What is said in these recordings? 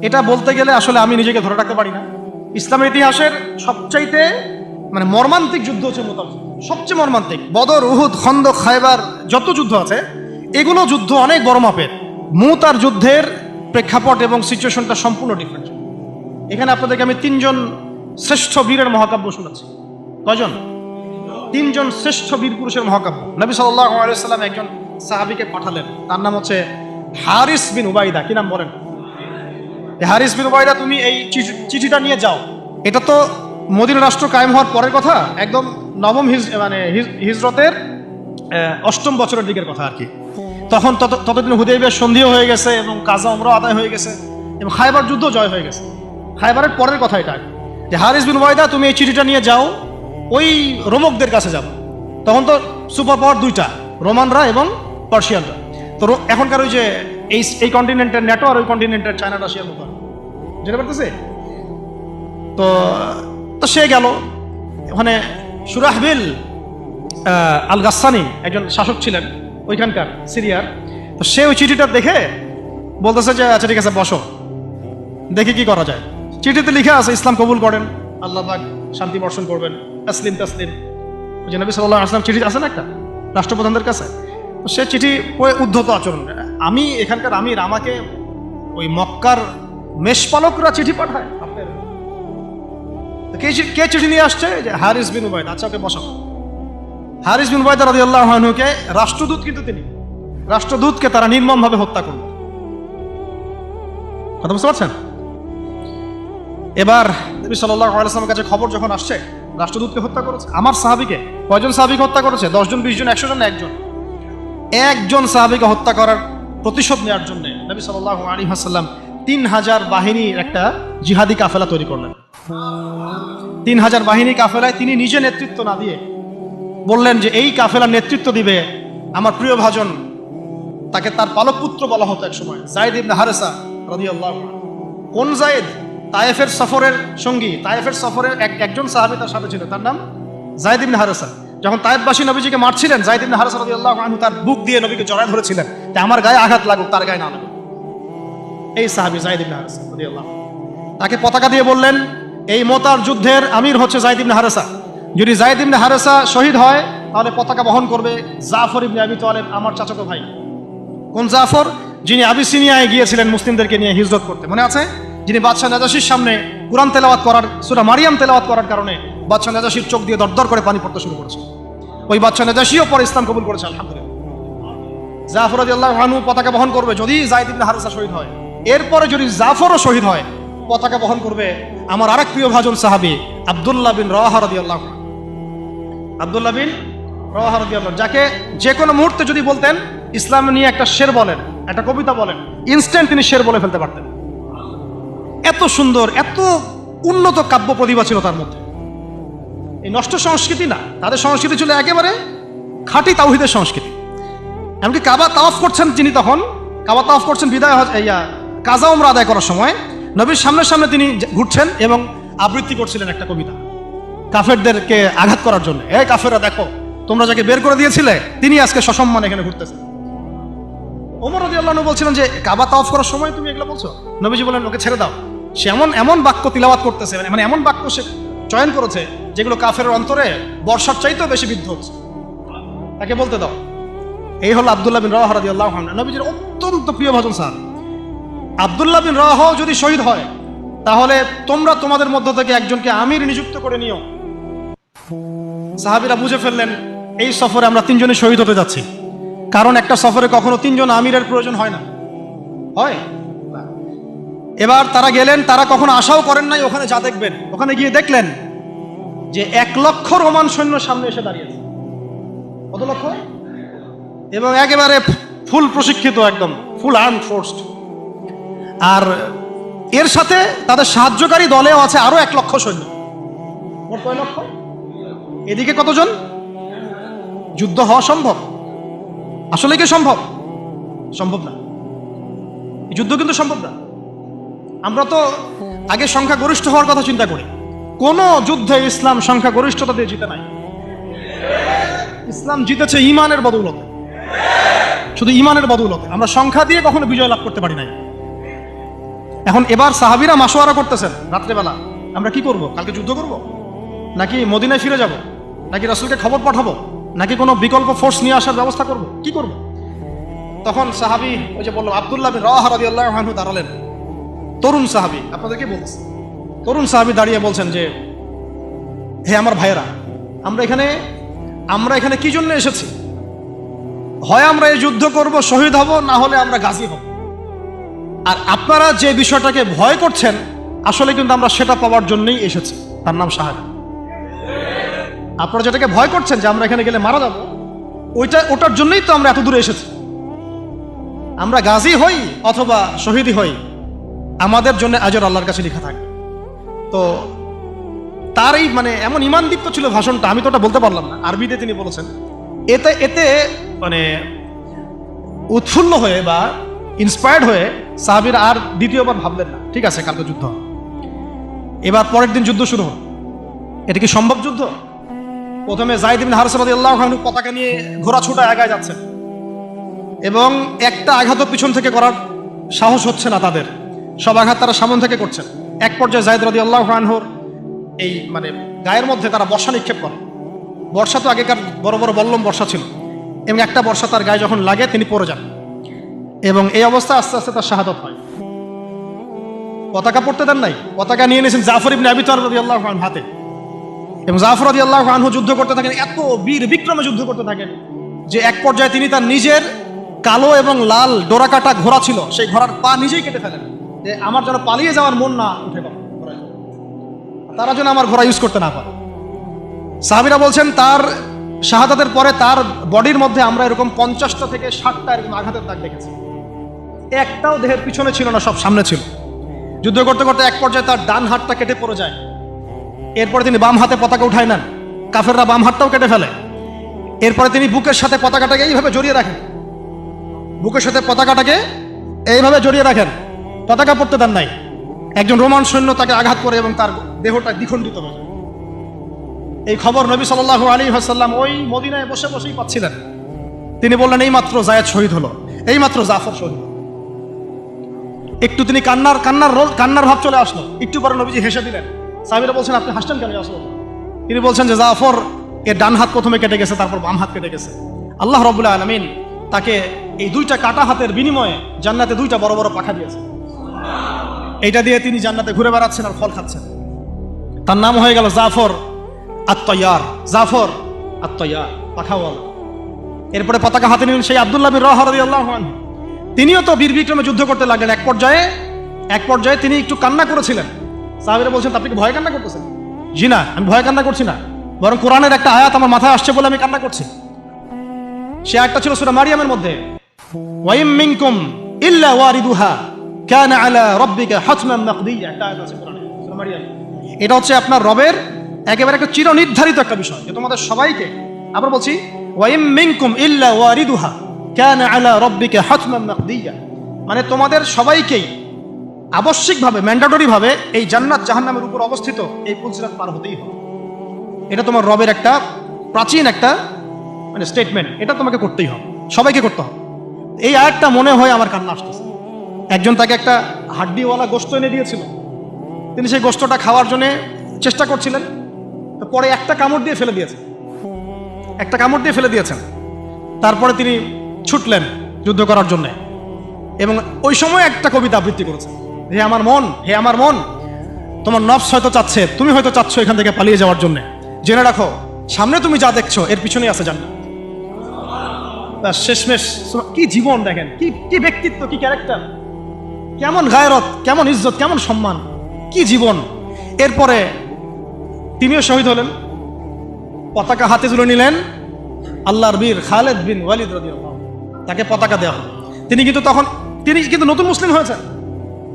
এটা বলতে গেলে আসলে আমি নিজেকে ধরে রাখতে পারি না। ইসলামের ইতিহাসের সবচাইতে মর্মান্তিক যুদ্ধ হচ্ছে মুতা, সবচেয়ে মর্মান্তিক। বদর, উহুদ, খন্দক, খায়বার যত যুদ্ধ আছে এগুলো যুদ্ধ অনেক বড় মাপের। মুতার যুদ্ধের প্রেক্ষাপট এবং সিচুয়েশনটা সম্পূর্ণ ডিফারেন্ট। এখানে আপনাদেরকে আমি 3 জন শ্রেষ্ঠ বীরের মহাকাব্য শোনাচ্ছি। কয়জন? 3 জন শ্রেষ্ঠ বীর পুরুষের মহাকাব্য। নবী সাল্লাল্লাহু আলাইহি ওয়াসাল্লাম একজন সাহাবীকে পাঠালেন, তার নাম হচ্ছে হারিস বিন উবাইদা। কি নাম বলেন? হারিস বিন উবাইদা, তুমি এই চিঠিটা নিয়ে যাও। এটা তো মদিনা রাষ্ট্র কায়েম হওয়ার পরের কথা, একদম নবম হিজরতের 8ম বছরের দিকের কথা আর কি। তখন ততদিন হুদাইবিয়ার সন্ধিও হয়ে গেছে এবং কাজা উমরা আদায় হয়ে গেছে এবং খায়বার যুদ্ধ জয় হয়ে গেছে। খায়বারের পরের কথা এটা, যে হারিস বিন উবাইদা তুমি এই চিঠিটা নিয়ে যাও, ওই রোমকদের কাছে যাবো। তখন তো সুপার পাওয়ার 2টা, রোমানরা এবং পার্সিয়ানরা। তো এখনকার ওই যে এই কন্টিনেন্টের ন্যাটো আর ওই কন্টিনেন্টের চায়না রাশিয়ার মতো, যেটা পারতেছে। তো সে গেল ওখানে। সুরাহবিল আল গাসসানি একজন শাসক ছিলেন ওইখানকার সিরিয়ার। তো সে ওই চিঠিটা দেখে বলতেছে যে আচ্ছা ঠিক আছে, বসো, দেখি কি করা যায়। চিঠিতে লিখে আছে ইসলাম কবুল করেন, আল্লাহ পাক শান্তি বর্ষণ করবেন, তাসলিম তাসলিম। যে নবী সাল্লাল্লাহু আলাইহি ওয়াসাল্লাম চিঠি আছে না একটা রাষ্ট্রপ্রধানদের কাছে, সে চিঠি উদ্ধত আচরণ। আমি এখানকার আমির, আমাকে ওই মক্কার মেষপালকরা চিঠি পাঠায় আপনার? কে চিঠি নিয়ে আসছে? যে হারিস বিন উবাইদা। আচ্ছা, ওকে বসাও। হারিস বিন উবাইদা রাদিয়াল্লাহু আনহুকে, রাষ্ট্রদূত কিন্তু তিনি, রাষ্ট্রদূতকে তারা নির্মমভাবে হত্যা করল। কথা বুঝতে পারছেন? এবার নবী সাল্লাল্লাহু আলাইহি ওয়াসাল্লামের কাছে খবর যখন আসছে রাষ্ট্রদূতকে হত্যা করেছে। আমার সাহাবীকে, কয়জন সাহাবীকে হত্যা করেছে? 10 জন, 20 জন, 100 জন না একজন সাহাবীকে হত্যা করার প্রতিশোধ নেওয়ার জন্য নবী সাল্লাল্লাহু আলাইহি ওয়াসাল্লাম 3000 বাহিনীর একটা জিহাদি কাফেলা তৈরি করলেন। 3000 বাহিনী কাফেলায় তিনি নিজে নেতৃত্ব না দিয়ে বললেন যে এই কাফেলার নেতৃত্ব দিবে আমার প্রিয় ভাজন, তাকে তার পালক পুত্র বলা হতো এক সময়, যায়েদ ইবনে হারেসা রাদিয়াল্লাহু আনহু। কোন যায়েদ? তায়েফের সফরের সঙ্গী, তায়েফের সফরের একজন সাহাবী তার সাথে ছিল, তার নাম যায়েদ ইবনে হারেসা। যখন তায়েফবাসী নবীজিকে মারছিলেন, যায়েদ ইবনে হারেসা রাদিয়াল্লাহু আনহু তার বুক দিয়ে নবীকে জড়ায় ধরেছিলেন যে আমার গায়ে আঘাত লাগুক, তার গায়ে না লাগুক। এই সাহাবী যায়েদ ইবনে হারেসা রাদিয়াল্লাহু আনহু তাকে পতাকা দিয়ে বললেন এই মোতার যুদ্ধের আমির হচ্ছে যায়েদ ইবনে হারেসা। যদি যায়েদ ইবনে হারেসা শহীদ হয় তাহলে পতাকা বহন করবে জাফর ইবনে আবি তালেব, আমার চাচাতো ভাই। কোন জাফর? যিনি আবিসিনিয়ায় গিয়েছিলেন মুসলিমদেরকে নিয়ে হিজরত করতে, মনে আছে? যিনি বাদশাহ নাজাশির সামনে কুরআন তেলাওয়াত করার, সূরা মারিয়াম তেলাওয়াত করার কারণে বাদশাহ নাজাশির চোখ দিয়ে দরদর করে পানি পড়তে শুরু করেছে। ওই বাদশাহ নাজাশিও পরে ইসলাম কবুল করেছে, আলহামদুলিল্লাহ। জাফর রাদিয়াল্লাহু আনহু পতাকা বহন করবে যদি যায়েদ ইবনে হারেসা শহীদ হয়। এরপরে যদি জাফরও শহীদ হয়, পতাকা বহন করবে আমার আরেক প্রিয় ভাজন সাহাবী আব্দুল্লাহ বিন রাওয়াহা রাদিয়াল্লাহু আনহু। আব্দুল্লাহ বিন রাওয়াহা রাদিয়াল্লাহু, যাকে যে কোনো মুহূর্তে যদি বলতেন ইসলাম নিয়ে একটা শের বলেন, একটা কবিতা বলেন, ইনস্ট্যান্ট তিনি শের বলে ফেলতে পারতেন। এত সুন্দর, এত উন্নত কাব্য প্রতিভা ছিল তার মধ্যে। এই নষ্ট সংস্কৃতি না, তাদের সংস্কৃতি ছিল একেবারে খাঁটি তাওহীদের সংস্কৃতি। এমনকি কাবা তাওয়াফ করছেন যিনি, তখন কাবা তাওয়াফ করছেন বিদায় কাজা উমরা আদায় করার সময় নবীর সামনে সামনে তিনি ঘুরছেন এবং আবৃত্তি করছিলেন একটা কবিতা কাফেরদেরকে আঘাত করার জন্য। এই কাফেররা দেখো, তোমরা যাকে বের করে দিয়েছিলে তিনি আজকে সসম্মানে এখানে ঘুরতেছেন। ওমর রাদিয়াল্লাহু আনহু বলছিলেন যে কাবা তাওয়াফ করার সময় তুমি এগুলো বলছো? নবীজি বলেন ওকে ছেড়ে দাও, সে এমন বাক্য তিলাওয়াত করতেছে, মানে এমন বাক্য সে চয়ন করেছে যেগুলো কাফের অন্তরে বর্ষার চাইতেও বেশি বিদ্ধ হচ্ছে, তাকে বলতে দাও। এই হলো আব্দুল্লাহ বিন রাওয়াহা রাদিয়াল্লাহু আনহু, নবীজির অত্যন্ত প্রিয় ভাজন সাহাবী। আব্দুল্লাহ বিন রাওয়াহা যদি শহীদ হয় তাহলে তোমরা তোমাদের মধ্য থেকে একজনকে আমির নিযুক্ত করে নিও। সাহাবীরা বুঝে ফেললেন এই সফরে আমরা 3 জনই শহীদ হতে যাচ্ছি, কারণ একটা সফরে কখনো 3 জন আমিরের প্রয়োজন হয় না, হয়? এবার তারা গেলেন, তারা কখনো আশাও করেন নাই ওখানে যা দেখবেন। ওখানে গিয়ে দেখলেন যে 1 লক্ষ রোমান সৈন্য সামনে এসে দাঁড়িয়েছে। কত লক্ষ? এবং একেবারে ফুল প্রশিক্ষিত, একদম ফুল আর্ম ফোর্সড। আর এর সাথে তাদের সাহায্যকারী দলেও আছে আরো 1 লক্ষ সৈন্য। মোট কয় লক্ষ? এদিকে কতজন? যুদ্ধ হওয়া সম্ভব? আসলে কি সম্ভব? সম্ভব না। যুদ্ধ কিন্তু সম্ভব না। আমরা তো আগে সংখ্যাগরিষ্ঠ হওয়ার কথা চিন্তা করি। কোন যুদ্ধে ইসলাম সংখ্যাগরিষ্ঠতা দিয়ে জিতে নাই। ইসলাম জিতেছে ঈমানের বদৌলতে, শুধু ঈমানের বদৌলতে। আমরা সংখ্যা দিয়ে কখনো বিজয় লাভ করতে পারি নাই। এখন এবার সাহাবীরা মাশওয়ারা করতেছেন রাত্রেবেলা, আমরা কি করব? কালকে যুদ্ধ করব, নাকি মদিনায় ফিরে যাব, নাকি রাসূলকে খবর পাঠাবো, নাকি কোনো বিকল্প ফোর্স নিয়ে আসার ব্যবস্থা করব, কি করব? তখন সাহাবী, ওই যে বললাম আব্দুল্লাহ বিন রাওয়াহা রাদিয়াল্লাহু আনহু দাঁড়ালেন। তরুণ সাহাবী, আপনাদেরকে বলছি, তরুণ সাহাবী দাঁড়িয়ে বলছেন যে, হে আমার ভাইয়েরা, আমরা এখানে কি জন্য এসেছি? হয় আমরা এই যুদ্ধ করব, শহীদ হব, না হলে আমরা গাজী হব। আর আপনারা যে বিষয়টাকে ভয় করছেন, আসলে কিন্তু আমরা সেটা পাওয়ার জন্যই এসেছি, তার নাম শাহাদাত। আপনারা যেটাকে ভয় করছেন যে আমরা এখানে গেলে মারা যাব, ওটার জন্যই তো আমরা এত দূরে এসেছি। আমরা গাজী হই অথবা শহীদই হই, আমাদের জন্য আজর আল্লাহর কাছে লেখা থাকবে। তো তার এই মানে এমন ইমানদীপ্ত ছিল ভাষণটা, আমি তো ওটা বলতে পারলাম না, আরবিতে তিনি বলেছেন। এতে মানে উৎফুল্ল হয়ে বা ইন্সপায়ার্ড হয়ে সাহাবীরা আর দ্বিতীয়বার ভাবলেন না, ঠিক আছে কালকে যুদ্ধ। এবার পরের দিন যুদ্ধ শুরু হল। এটা কি সম্ভব যুদ্ধ? প্রথমে যায়েদ ইবনে হারেসা রাদিয়াল্লাহু আনহু পতাকা নিয়ে ঘোড়া ছুটা আগায় যাচ্ছেন, এবং একটা আঘাতও পিছন থেকে করার সাহস হচ্ছে না তাদের, সব আঘাত তারা সামন থেকে করছেন। এক পর্যায়ে যায়েদ রাদিয়াল্লাহু আনহুর এই মানে গায়ের মধ্যে তারা বর্ষা নিক্ষেপ করে। বর্ষা তো আগেকার বড় বড় বল্লম বর্ষা ছিল, এবং একটা বর্ষা তার গায়ে যখন লাগে তিনি পড়ে যান, এবং এই অবস্থা আস্তে আস্তে তার শাহাদাত হয়। পতাকা পড়তে দেন নাই, পতাকা নিয়ে নিয়েছেন জাফর ইবনে আবি তালিব রাদিয়াল্লাহু আনহু হাতে, এবং জাফর রাদিয়াল্লাহু আনহু যুদ্ধ করতে থাকেন, এত বীর বিক্রমে যুদ্ধ করতে থাকেন যে এক পর্যায়ে তিনি তার নিজের কালো এবং লাল ডোরাকাটা ঘোড়া ছিল, সেই ঘোড়ার পা নিজেই কেটে ফেলেন, যে আমার যেন পালিয়ে যাওয়ার মন না উঠে পারে, তারা যেন আমার ঘোড়া ইউজ করতে না পারে। সাহাবীরা বলছেন তার শাহাদাতের পরে তার বডির মধ্যে আমরা এরকম 50টা থেকে 60টা এরকম আঘাতের দাগ দেখেছি। একটাও দেহের পিছনে ছিল না, সব সামনে ছিল। যুদ্ধ করতে করতে এক পর্যায়ে তার ডান হাতটা কেটে পড়ে যায়। এরপরে তিনি বাম হাতে পতাকা উঠায় নেন, কাফেররা বাম হাতটাও কেটে ফেলে। এরপরে তিনি বুকের সাথে পতাকাটাকে এইভাবে জড়িয়ে রাখেন, বুকের সাথে পতাকাটাকে এইভাবে জড়িয়ে রাখেন, পতাকা পড়তে দেন নাই। একজন রোমান সৈন্য তাকে আঘাত করে এবং তার দেহটা দ্বিখণ্ডিত হয়ে যায়। এই খবর নবী সাল্লাল্লাহু আলাইহি ওয়াসাল্লাম ওই মদিনায় বসে বসেই পাচ্ছিলেন। তিনি বললেন, এই মাত্র যায়েদ শহীদ হলো, এই মাত্র জাফর শহীদ হলো। একটু তিনি কান্নার ভাব চলে আসলো। একটু পরে নবীজি হেসে দিলেন। সাহাবীরা বলছেন, আপনি হাসছেন কেন আসলো? তিনি বলছেন যে জাফর এর ডান হাত প্রথমে কেটে গেছে, তারপর বাম হাত কেটে গেছে। আল্লাহ রাব্বুল আলামিন তাকে এই দুইটা কাটা হাতের বিনিময়ে জান্নাতে দুইটা বড় বড় পাখা দিয়েছে। এইটা দিয়ে তিনি জান্নাতে ঘুরে বেড়াচ্ছেন আর ফল খাচ্ছেন। তার নাম হয়ে গেল জাফর আত-তাইয়ার, জাফর আত-তাইয়ার, পাখাওয়ালা। এরপরে পতাকা হাতে নিলেন সেই আব্দুল্লাহ বিন রাওয়াহা রাদিয়াল্লাহু আনহু। তিনিও তো বীর বিক্রমে যুদ্ধ করতে লাগলেন। এক পর্যায়ে তিনি একটু কান্না করেছিলেন। সাহাবীরা বলছেন, আপনি কি ভয় কান্না করতেছেন? জি না, আমি ভয় কান্না করছি না, বরং কোরআনের একটা আয়াত আমার মাথায় আসছে বলে আমি কান্না করছি। সে আয়াতটা ছিল সূরা মারিয়ামের মধ্যে, ওয়া ইম মিনকুম ইল্লা ওয়ারিদুহা কানা আলা রাব্বিকা হাতমান মাকদিয়া। একটা আয়াত আছে কোরআনে, সূরা মারিয়াম। এটা হচ্ছে আপনার রবের একেবারে একটা চিরনির্ধারিত একটা বিষয়, যে তোমাদের সবাইকে, আবার বলছি, ওয়া ইম মিনকুম ইল্লা ওয়ারিদুহা কানা আলা রাব্বিকা হাতমান মাকদিয়া, মানে তোমাদের সবাইকেই আবশ্যিকভাবে, ম্যান্ডেটরি ভাবে এই জান্নাত জাহান্নামের উপর অবস্থিত এই পুলসিরাত পার হতেই হবে। এটা তোমার রবের একটা প্রাচীন একটা মানে স্টেটমেন্ট, এটা তোমাকে করতেই হবে, সবাইকে করতে হবে। এই আয়াতটা মনে হয় আমার কান্না আসতেছে। একজন তাকে একটা হাড্ডিওয়ালা গোশত এনে দিয়েছিল, তিনি সেই গোশতটা খাওয়ার জন্য চেষ্টা করছিলেন, তো পরে একটা কামড় দিয়ে ফেলে দিয়েছেন। তারপরে তিনি ছুটলেন যুদ্ধ করার জন্য, এবং ওই সময় একটা কবিতা আবৃত্তি করেছেন, হে আমার মন, তোমার নফস হয়তো চাচ্ছে, তুমি হয়তো চাচ্ছ এখান থেকে পালিয়ে যাওয়ার জন্য, জেনে রাখো সামনে তুমি যা দেখছো এর পিছনেই আছে জান্নাত। শেষমেশ কি জীবন দেখেন, কি ব্যক্তিত্ব, কি ক্যারেক্টার, কেমন গায়রত, কেমন ইজ্জত, কেমন সম্মান, কি জীবন। এরপরে তিনিও শহীদ হলেন, পতাকা হাতে তুলে নিলেন আল্লাহর বীর খালেদ বিন ওয়ালিদ রাদিয়াল্লাহু আনহু, তাকে পতাকা দেওয়া হলো। তিনি কিন্তু নতুন মুসলিম হয়েছেন।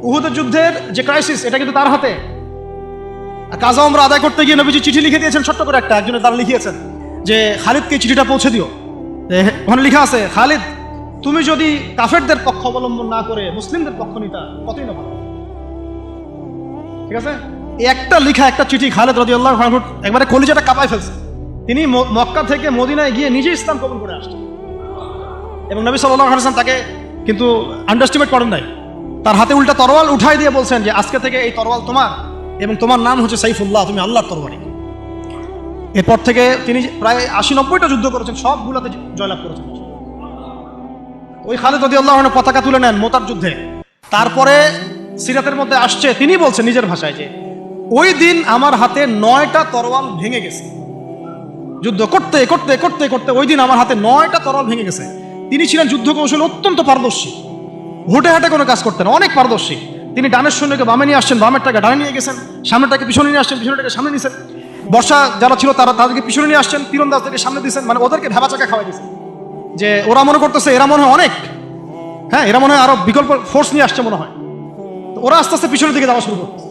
উহুদের যুদ্ধের যে ক্রাইসিস, এটা কিন্তু তার হাতে। কাজা ওমরা আদায় করতে গিয়ে নবীজি চিঠি লিখে দিয়েছেন, ছোট্ট করে একজনের দ্বারা লিখিয়েছেন যে খালিদকে চিঠিটা পৌঁছে দিও। ওখানে লেখা আছে, খালিদ তুমি যদি কাফেরদের পক্ষ অবলম্বন না করে মুসলিমদের পক্ষ নিতা কতই না ভালো। ঠিক আছে, এই একটা লেখা, একটা চিঠি খালিদ রাদিয়াল্লাহু আনহু একবারে কলিজাটা কাঁপায় ফেলছে। তিনি মক্কা থেকে মদিনায় গিয়ে নিজে ইসলাম কবুল করে আসছেন, এবং নবী সাল্লাল্লাহু আলাইহি ওয়াসাল্লাম তাকে কিন্তু আন্ডারস্টিমেট করেন নাই। তার হাতে উল্টা তরোয়াল উঠাই দিয়ে বলছেন যে আজকে থেকে এই তরোয়াল তোমার এবং তোমার নাম হচ্ছে সাইফুল্লাহ, তুমি আল্লাহর তরবারি। এরপর থেকে তিনি প্রায় 80-90টা যুদ্ধ করেছেন, সবগুলোতে জয়লাভ করেছেন। ওই খালিদ রাদিয়াল্লাহু আনহু পতাকা তুলে নেন মোতার যুদ্ধে। তারপরে সিরাতের মধ্যে আসছে, তিনি বলছেন নিজের ভাষায় যে ওই দিন আমার হাতে 9টা তরোয়াল ভেঙে গেছে। যুদ্ধ করতে করতে করতে করতে ওই দিন আমার হাতে 9টা তরোয়াল ভেঙে গেছে। তিনি ছিলেন যুদ্ধ কৌশলে অত্যন্ত পারদর্শী, হুটে হাটে কোনো কাজ করতেন, অনেক পারদর্শী। তিনি ডানের সৈন্যকে বামে নিয়ে আসছেন, বামেরটাকে ডানে নিয়ে গেছেন, সামনেটাকে পিছনে নিয়ে আসছেন, পিছনেটাকে সামনে নিয়েছেন। বর্ষা যারা ছিল তাদেরকে পিছনে নিয়ে আসছেন, তীরন্দাজদেরকে সামনে দিয়েছেন, মানে ওদেরকে ভেবা চাকা খাওয়াই দিয়েছেন যে ওরা মনে করতেছে এরা মনে হয় অনেক, হ্যাঁ এরা মনে হয় আরো বিকল্প ফোর্স নিয়ে আসছে মনে হয়। তো ওরা আস্তে আস্তে পিছনের দিকে যাওয়া শুরু করতেছে,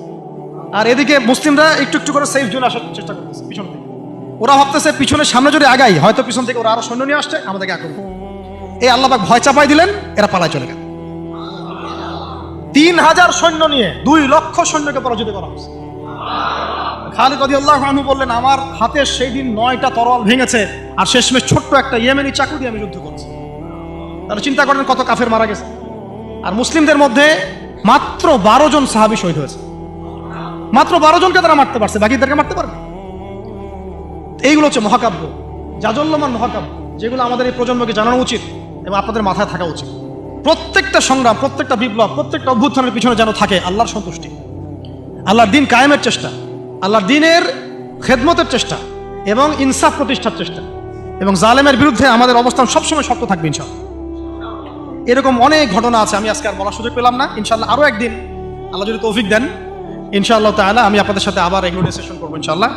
আর এদিকে মুসলিমরা একটু একটু করে সেফ জোনে আসার চেষ্টা করতেছে পিছন থেকে। ওরা ভাবতেছে পিছনে সামনে যদি আগাই হয়তো পিছন থেকে ওরা আরো সৈন্য নিয়ে আসছে, আমাদেরকে আক্রমণ। এই আল্লাহ পাক ভয় চাপাই দিলেন, এরা পালায় চলে গেল। 3000 সৈন্য নিয়ে 2 লক্ষ সৈন্যকে পরাজিত করা হয়েছে। খালিদ রাদিয়াল্লাহু আনহু বললেন আমার হাতে সেই দিন 9টা তরোয়াল ভেঙেছে, আর শেষমেশ ছোট্ট একটা ইয়েমেনি চাকু দিয়ে আমি যুদ্ধ করছি। তাহলে চিন্তা করেন কত কাফের মারা গেছে। আর মুসলিমদের মধ্যে মাত্র 12 জন সাহাবী শহীদ হয়েছে। মাত্র 12 জনকে তারা মারতে পারছে, বাকিদেরকে মারতে পারবে। এইগুলো হচ্ছে মহাকাব্য, জাজল্যমান মহাকাব্য, যেগুলো আমাদের এই প্রজন্মকে জানানো উচিত এবং আপনাদের মাথায় থাকা উচিত। প্রত্যেকটা সংগ্রাম, প্রত্যেকটা বিপ্লব, প্রত্যেকটা অভ্যুত্থানের পিছনে যেন থাকে আল্লাহর সন্তুষ্টি, আল্লাহর দিন কায়েমের চেষ্টা, আল্লাহর দিনের খেদমতের চেষ্টা এবং ইনসাফ প্রতিষ্ঠার চেষ্টা, এবং জালেমের বিরুদ্ধে আমাদের অবস্থান সবসময় শক্ত থাকবে ইনশাআল্লাহ। এরকম অনেক ঘটনা আছে, আমি আজকে আর বলার সুযোগ পেলাম না। ইনশাআল্লাহ আরও একদিন আল্লাহ যদি তৌফিক দেন ইনশাআল্লাহ তাআলা আমি আপনাদের সাথে আবার এগুলো ডিসকাশন করবো ইনশাআল্লাহ।